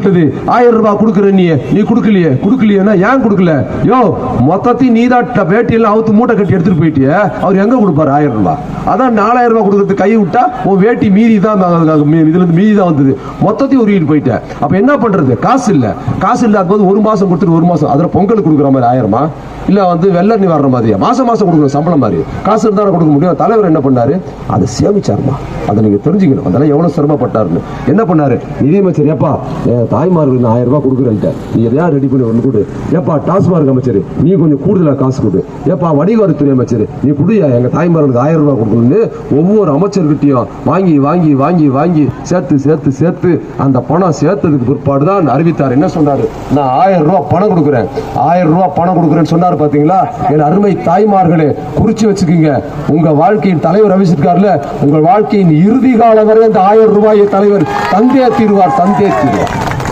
1000 ரூபாய் கொடுக்குற நீ கொடுக்கலையே ஏன் கொடுக்கல? யோ மொத்தத்தையும் நீதான் வேட்டியெல்லாம் அவுத்து மூட்டை கட்டி எடுத்துட்டு போயிட்டிய, அவர் எங்க கொடுப்பாரு 1000 ரூபாய்? அதான் 4000 ரூபாய் கொடுக்கறது கையை விட்டா உன் வேட்டி மீதி தான், இதுல இருந்து மீதி தான் வந்தது, மொத்தத்தையும் உருவிட்டு போயிட்டேன். அப்ப என்ன பண்றது? காசு இல்லாத போது 1 மாசம் கொடுத்துட்டு 1 மாசம் அதுல பொங்கல் கொடுக்குற மாதிரி 1000 இல்ல வெள்ளர் நீ வர்ற மாதிரியா மாசம் கொடுக்கணும் சம்பளம் மாதிரி காசு இருந்தா கொடுக்க முடியும். தலைவர் என்ன பண்ணாரு? அதை சேமிச்சாருமா. அதை நீங்க தெரிஞ்சுக்கணும். அதெல்லாம் எவ்வளவு சிரமப்பட்டாருன்னு. என்ன பண்ணாரு? நிதியமைச்சர் ஏப்பா தாய்மார்களுக்கு 1000 ரூபாய் கொடுக்குறேன்ட்ட நீ எதையா ரெடி பண்ணி ஒன்று கொடு. ஏப்பா டாஸ்மார்க் அமைச்சர் நீ கொஞ்சம் கூடுதலா காசு கொடு. ஏப்பா வடிகாரத்துறை அமைச்சர் நீ குடியா எங்க தாய்மார்களுக்கு 1000 ரூபாய் கொடுக்கணும்னு ஒவ்வொரு அமைச்சர்கிட்டையும் வாங்கி வாங்கி வாங்கி வாங்கி சேர்த்து சேர்த்து சேர்த்து அந்த பணம் சேர்த்ததுக்கு பிற்பாடுதான் அறிவித்தார். என்ன சொன்னாரு? நான் 1000 ரூபாய் பணம் கொடுக்குறேன், 1000 ரூபாய் பணம் கொடுக்குறேன்னு சொன்னார். பாத்தீங்களா? என் அருமை தாய்மார்களே, குறிச்சு வச்சுக்கீங்க. உங்க வாழ்க்கையின் தலைவர் அறிவிச்சிருக்காருல, உங்கள் வாழ்க்கையின் இறுதி காலம் வரை அந்த 1000 ரூபாயை தலைவர் தந்தே தீர்வார்.